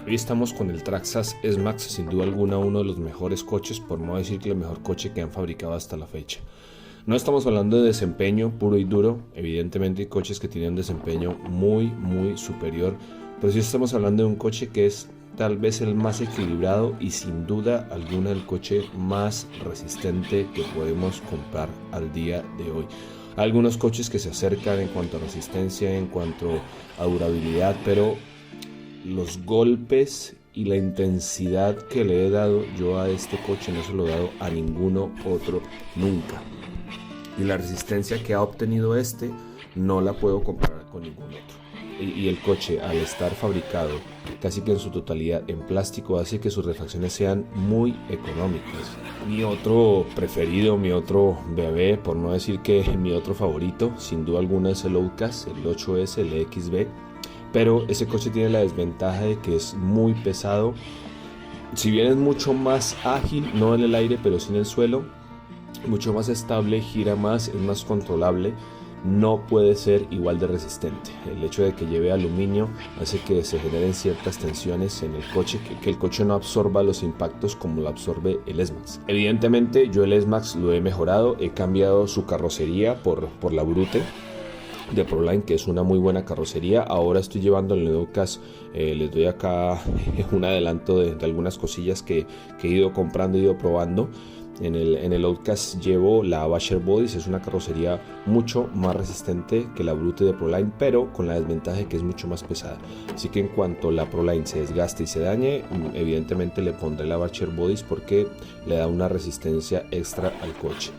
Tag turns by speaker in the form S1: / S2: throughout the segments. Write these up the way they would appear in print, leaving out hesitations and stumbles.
S1: Hoy estamos con el Traxxas S-Max, sin duda alguna uno de los mejores coches, por no decir que el mejor coche que han fabricado hasta la fecha. No estamos hablando de desempeño puro y duro, evidentemente hay coches que tienen un desempeño muy superior, pero sí estamos hablando de un coche que es tal vez el más equilibrado y sin duda alguna el coche más resistente que podemos comprar al día de hoy. Hay algunos coches que se acercan en cuanto a resistencia, en cuanto a durabilidad, pero los golpes y la intensidad que le he dado yo a este coche no se lo he dado a ninguno otro nunca, y la resistencia que ha obtenido este no la puedo comparar con ningún otro. Y el coche, al estar fabricado casi que en su totalidad en plástico, hace que sus refacciones sean muy económicas. Mi otro preferido, mi otro bebé, por no decir que mi otro favorito, sin duda alguna es el Outcast, el 8S, el XB. Pero ese coche tiene la desventaja de que es muy pesado. Si bien es mucho más ágil, no en el aire, pero sí en el suelo, mucho más estable, gira más, es más controlable, no puede ser igual de resistente. El hecho de que lleve aluminio hace que se generen ciertas tensiones en el coche, que el coche no absorba los impactos como lo absorbe el S-Max. Evidentemente yo el S-Max lo he mejorado, he cambiado su carrocería por la Brute de Proline, que es una muy buena carrocería. Ahora estoy llevando el Outcast, les doy acá un adelanto de algunas cosillas que he ido comprando, he ido probando. En el Outcast llevo la Basher Bodies, es una carrocería mucho más resistente que la Brute de Proline, pero con la desventaja de que es mucho más pesada. Así que en cuanto la Proline se desgaste y se dañe, evidentemente le pondré la Basher Bodies porque le da una resistencia extra al coche.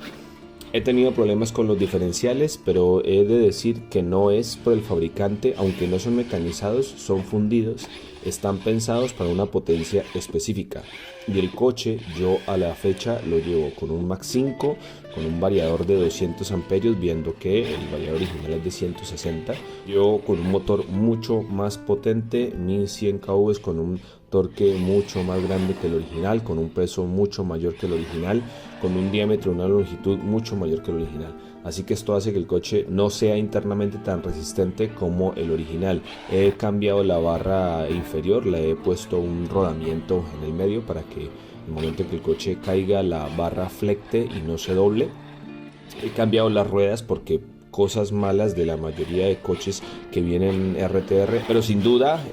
S1: He tenido problemas con los diferenciales, pero he de decir que no es por el fabricante, aunque no son mecanizados, son fundidos, están pensados para una potencia específica. Y el coche yo a la fecha lo llevo con un Max 5, con un variador de 200 amperios, viendo que el variador original es de 160. Yo con un motor mucho más potente, 1100 kW, con un torque mucho más grande que el original, con un peso mucho mayor que el original, con un diámetro, una longitud mucho mayor que el original. Así que esto hace que el coche no sea internamente tan resistente como el original. He cambiado la barra inferior, le he puesto un rodamiento en el medio para que el momento en que el coche caiga la barra flecte y no se doble. He cambiado las ruedas porque cosas malas de la mayoría de coches que vienen RTR, pero sin duda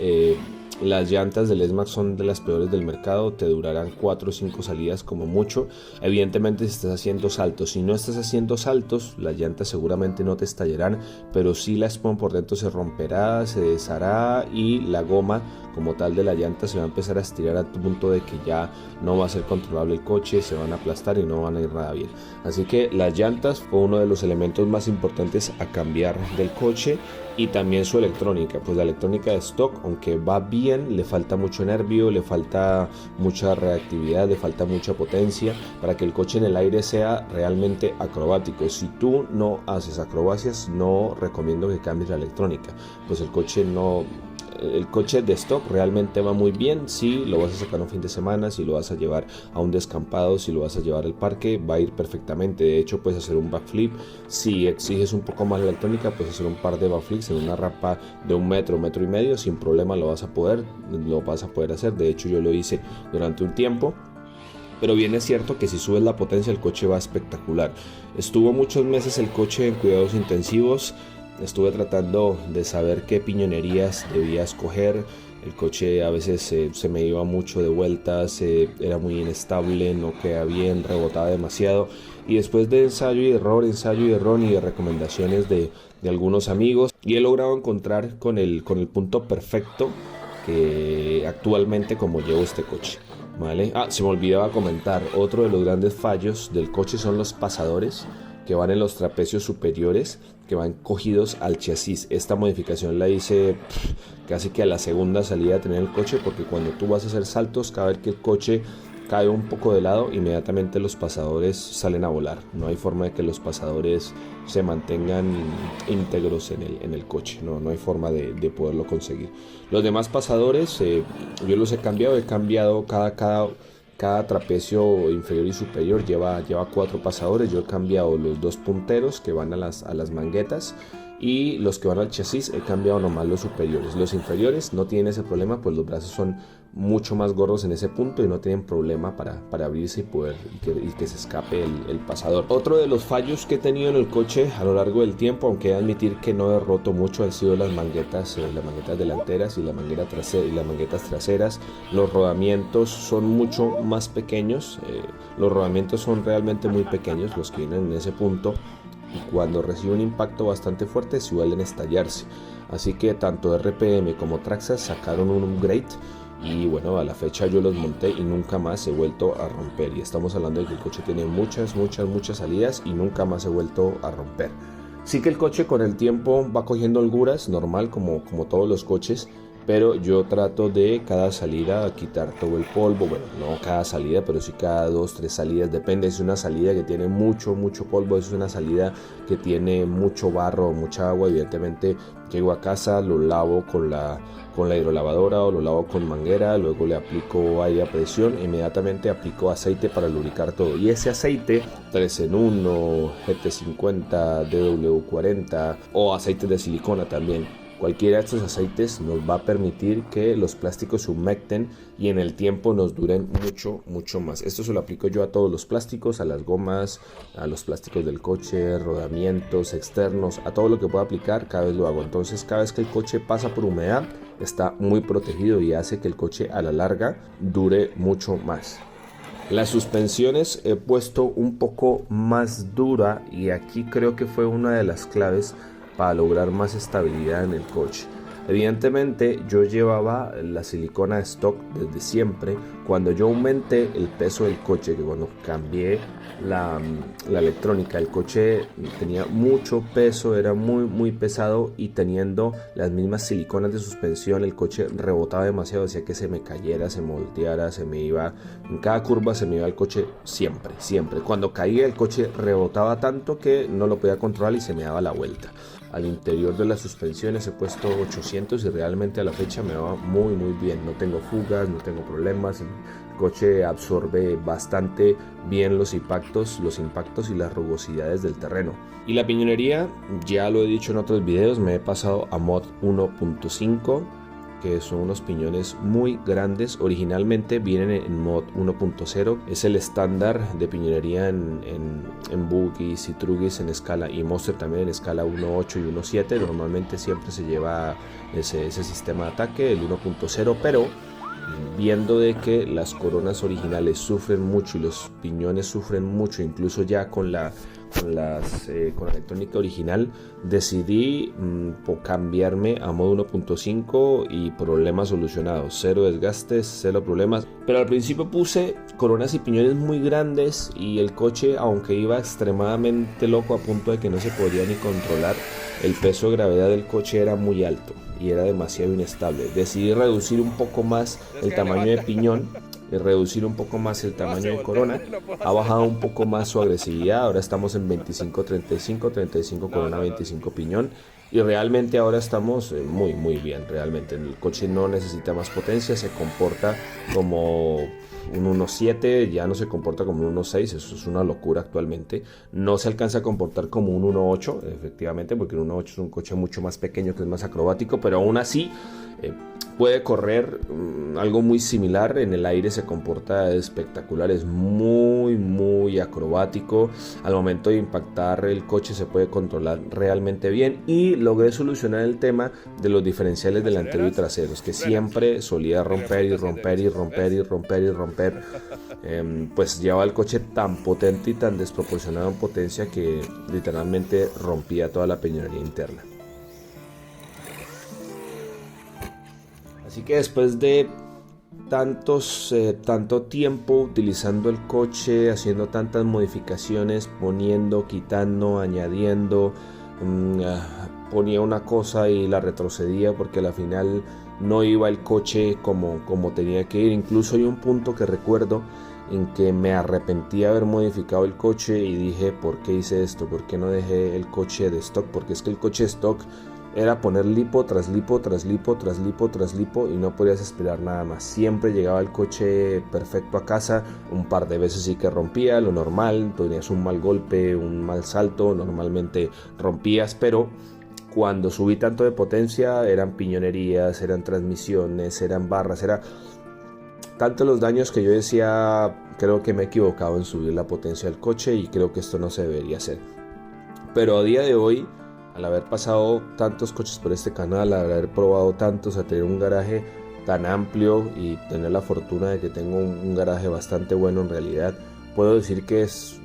S1: las llantas del S-Max son de las peores del mercado, te durarán 4 o 5 salidas como mucho. Evidentemente si estás haciendo saltos, si no estás haciendo saltos, las llantas seguramente no te estallarán, pero sí la espuma por dentro se romperá, se deshará y la goma como tal de la llanta se va a empezar a estirar a tu punto de que ya no va a ser controlable el coche, se van a aplastar y no van a ir nada bien. Así que las llantas fue uno de los elementos más importantes a cambiar del coche, y también su electrónica. Pues la electrónica de stock, aunque va bien, le falta mucho nervio, le falta mucha reactividad, le falta mucha potencia para que el coche en el aire sea realmente acrobático. Si tú no haces acrobacias, no recomiendo que cambies la electrónica, pues el coche de stock realmente va muy bien. Si lo vas a sacar un fin de semana, si lo vas a llevar a un descampado, si lo vas a llevar al parque, va a ir perfectamente. De hecho, puedes hacer un backflip. Si exiges un poco más la electrónica, puedes hacer un par de backflips en una rampa de 1 metro, 1,5 metros, sin problema lo vas a poder hacer. De hecho, yo lo hice durante un tiempo. Pero bien es cierto que si subes la potencia, el coche va espectacular. Estuvo muchos meses el coche en cuidados intensivos. Estuve tratando de saber qué piñonerías debía escoger. El coche a veces se me iba mucho de vueltas, era muy inestable, no queda bien, rebotaba demasiado. Y después de ensayo y error y de recomendaciones de algunos amigos, y he logrado encontrar con el punto perfecto que actualmente como llevo este coche. ¿Vale? Se me olvidaba comentar, otro de los grandes fallos del coche son los pasadores que van en los trapecios superiores, que van cogidos al chasis. Esta modificación la hice casi que a la segunda salida de tener el coche, porque cuando tú vas a hacer saltos, cada vez que el coche cae un poco de lado, inmediatamente los pasadores salen a volar. No hay forma de que los pasadores se mantengan íntegros en el coche, no hay forma de poderlo conseguir. Los demás pasadores yo los he cambiado cada trapecio inferior y superior lleva 4 pasadores. Yo he cambiado los 2 punteros que van a las manguetas, y los que van al chasis he cambiado nomás los superiores. Los inferiores no tienen ese problema, pues los brazos son mucho más gordos en ese punto y no tienen problema para abrirse y que se escape el pasador. Otro de los fallos que he tenido en el coche a lo largo del tiempo, aunque he de admitir que no he roto mucho, han sido las manguetas delanteras y las manguetas traseras. Los rodamientos son mucho más pequeños, los rodamientos son realmente muy pequeños los que vienen en ese punto, y cuando recibe un impacto bastante fuerte suelen estallarse. Así que tanto RPM como Traxxas sacaron un upgrade y bueno, a la fecha yo los monté y nunca más he vuelto a romper. Y estamos hablando de que el coche tiene muchas salidas y nunca más he vuelto a romper. Sí que el coche con el tiempo va cogiendo holguras, normal como todos los coches, pero yo trato de cada salida quitar todo el polvo. Bueno, no cada salida, pero sí cada 2-3 salidas, depende. Si es una salida que tiene mucho polvo, si es una salida que tiene mucho barro, mucha agua, evidentemente llego a casa, lo lavo con la hidrolavadora o lo lavo con manguera, luego le aplico aire a presión, inmediatamente aplico aceite para lubricar todo, y ese aceite 3 en 1, GT50, DW40 o aceite de silicona también. Cualquiera de estos aceites nos va a permitir que los plásticos se humecten y en el tiempo nos duren mucho más. Esto se lo aplico yo a todos los plásticos, a las gomas, a los plásticos del coche, rodamientos externos, a todo lo que pueda aplicar, cada vez lo hago. Entonces cada vez que el coche pasa por humedad está muy protegido y hace que el coche a la larga dure mucho más. Las suspensiones he puesto un poco más dura y aquí creo que fue una de las claves para lograr más estabilidad en el coche. Evidentemente yo llevaba la silicona stock desde siempre. Cuando yo aumenté el peso del coche, que cuando cambié la electrónica, el coche tenía mucho peso, era muy pesado, y teniendo las mismas siliconas de suspensión el coche rebotaba demasiado, hacía que se me cayera, se me volteara, se me iba, en cada curva se me iba el coche siempre. Cuando caía el coche rebotaba tanto que no lo podía controlar y se me daba la vuelta. Al interior de las suspensiones he puesto 800 y realmente a la fecha me va muy bien. No tengo fugas, no tengo problemas. El coche absorbe bastante bien los impactos y las rugosidades del terreno. Y la piñonería, ya lo he dicho en otros videos, me he pasado a mod 1.5, que son unos piñones muy grandes. Originalmente vienen en mod 1.0, es el estándar de piñonería en Buggies y Truggis en escala, y Monster también en escala 1.8 y 1.7. Normalmente siempre se lleva ese sistema de ataque, el 1.0, pero viendo de que las coronas originales sufren mucho y los piñones sufren mucho, incluso ya con la electrónica original, decidí cambiarme a modo 1.5 y problemas solucionados, cero desgastes, cero problemas. Pero al principio puse coronas y piñones muy grandes y el coche, aunque iba extremadamente loco a punto de que no se podía ni controlar, el peso de gravedad del coche era muy alto y era demasiado inestable. Decidí reducir un poco más el tamaño de piñón y reducir un poco más el tamaño de corona. Ha bajado un poco más su agresividad, ahora estamos en 25-35 corona, 25 piñón, y realmente ahora estamos muy bien. Realmente el coche no necesita más potencia, se comporta como un 1.7, ya no se comporta como un 1.6, eso es una locura actualmente. No se alcanza a comportar como un 1.8, efectivamente, porque un 1.8 es un coche mucho más pequeño, que es más acrobático, pero aún así puede correr algo muy similar. En el aire se comporta espectacular, es muy acrobático. Al momento de impactar el coche se puede controlar realmente bien, y logré solucionar el tema de los diferenciales delanteros y traseros, que siempre solía romper. Pues llevaba el coche tan potente y tan desproporcionado en potencia que literalmente rompía toda la piñonería interna. Así que después de tanto tiempo utilizando el coche, haciendo tantas modificaciones, poniendo, quitando, añadiendo, ponía una cosa y la retrocedía porque al final no iba el coche como tenía que ir. Incluso hay un punto que recuerdo en que me arrepentí de haber modificado el coche y dije, ¿por qué hice esto? ¿Por qué no dejé el coche de stock? Porque es que el coche stock era poner lipo tras lipo y no podías esperar nada más. Siempre llegaba el coche perfecto a casa. Un par de veces sí que rompía, lo normal, tenías un mal golpe, un mal salto, normalmente rompías, pero cuando subí tanto de potencia eran piñonerías, eran transmisiones, eran barras, era Tanto los daños que yo decía, creo que me he equivocado en subir la potencia del coche y creo que esto no se debería hacer. Pero a día de hoy, al haber pasado tantos coches por este canal, al haber probado tantos, a tener un garaje tan amplio y tener la fortuna de que tengo un garaje bastante bueno en realidad, puedo decir que es,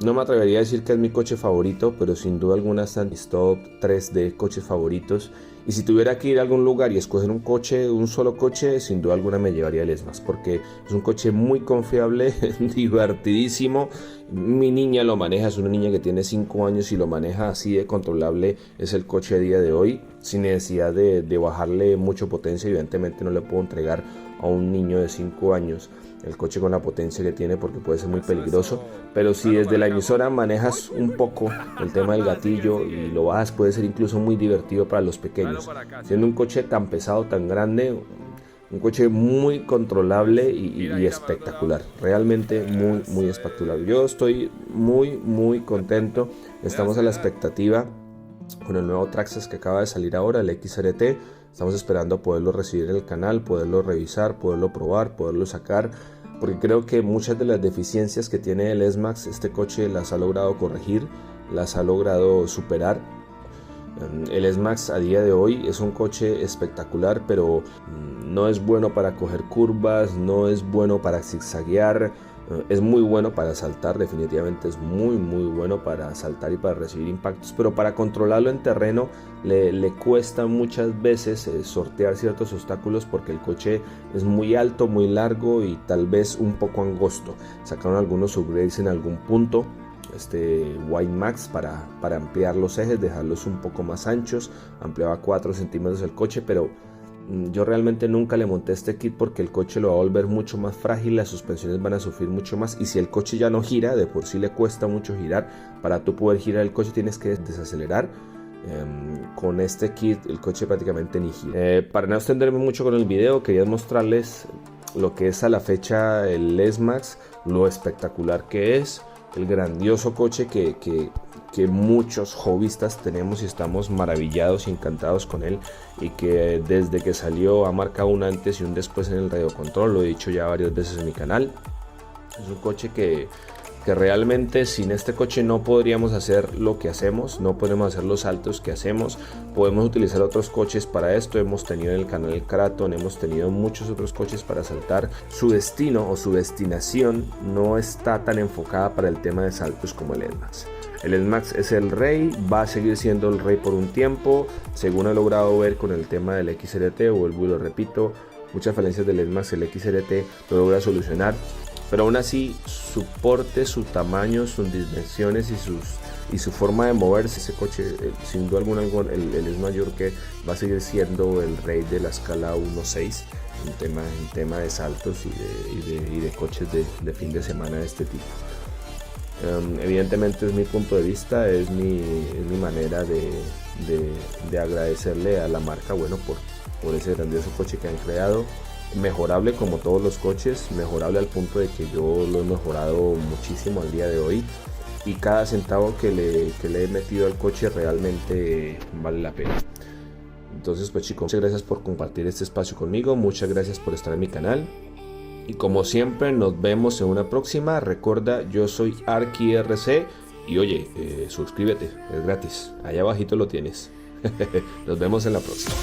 S1: no me atrevería a decir que es mi coche favorito, pero sin duda alguna está en mis top 3 de coches favoritos. Y si tuviera que ir a algún lugar y escoger un coche, un solo coche, sin duda alguna me llevaría el S-Max, porque es un coche muy confiable, divertidísimo. Mi niña lo maneja, es una niña que tiene 5 años y lo maneja así de controlable. Es el coche a día de hoy, sin necesidad de bajarle mucho potencia. Evidentemente no le puedo entregar a un niño de 5 años el coche con la potencia que tiene, porque puede ser muy peligroso. Pero si desde la emisora manejas un poco el tema del gatillo y lo bajas, puede ser incluso muy divertido para los pequeños. Siendo un coche tan pesado, tan grande, un coche muy controlable y espectacular, realmente muy espectacular. Yo estoy muy contento. Estamos a la expectativa con el nuevo Traxxas que acaba de salir ahora, el XRT. Estamos esperando poderlo recibir en el canal, poderlo revisar, poderlo probar, poderlo sacar, porque creo que muchas de las deficiencias que tiene el S-Max, este coche las ha logrado corregir, las ha logrado superar. El S-Max a día de hoy es un coche espectacular, pero no es bueno para coger curvas, no es bueno para zigzaguear. Es muy bueno para saltar, definitivamente es muy bueno para saltar y para recibir impactos, pero para controlarlo en terreno le cuesta muchas veces sortear ciertos obstáculos, porque el coche es muy alto, muy largo y tal vez un poco angosto. Sacaron algunos upgrades en algún punto, Wide Max, para ampliar los ejes, dejarlos un poco más anchos, ampliaba 4 centímetros el coche, pero yo realmente nunca le monté este kit porque el coche lo va a volver mucho más frágil, las suspensiones van a sufrir mucho más, y si el coche ya no gira, de por sí le cuesta mucho girar, para tú poder girar el coche tienes que desacelerar. Con este kit el coche prácticamente ni gira. Para no extenderme mucho con el video, quería mostrarles lo que es a la fecha el S-Max, lo espectacular que es, el grandioso coche que muchos hobbyistas tenemos y estamos maravillados y encantados con él, y que desde que salió ha marcado un antes y un después en el radio control. Lo he dicho ya varias veces en mi canal. Es un coche que realmente sin este coche no podríamos hacer lo que hacemos, no podemos hacer los saltos que hacemos. Podemos utilizar otros coches para esto, hemos tenido en el canal el Kraton, hemos tenido muchos otros coches para saltar. Su destino o su destinación no está tan enfocada para el tema de saltos como el S-Max. El S-Max es el rey, va a seguir siendo el rey por un tiempo, según he logrado ver con el tema del XRT, vuelvo y lo repito, muchas falencias del S-Max, el XRT lo logra solucionar, pero aún así su porte, su tamaño, sus dimensiones y su forma de moverse, ese coche sin duda alguna el S-Mayor, que va a seguir siendo el rey de la escala 1.6 en tema de saltos y de coches de fin de semana de este tipo. Evidentemente es mi punto de vista, es mi manera de agradecerle a la marca, bueno, por ese grandioso coche que han creado. Mejorable como todos los coches, mejorable al punto de que yo lo he mejorado muchísimo al día de hoy, y cada centavo que le he metido al coche realmente vale la pena. Entonces pues chicos, muchas gracias por compartir este espacio conmigo, muchas gracias por estar en mi canal. Y como siempre, nos vemos en una próxima. Recuerda, yo soy ArkyRC y oye, suscríbete, es gratis. Allá abajito lo tienes. Nos vemos en la próxima.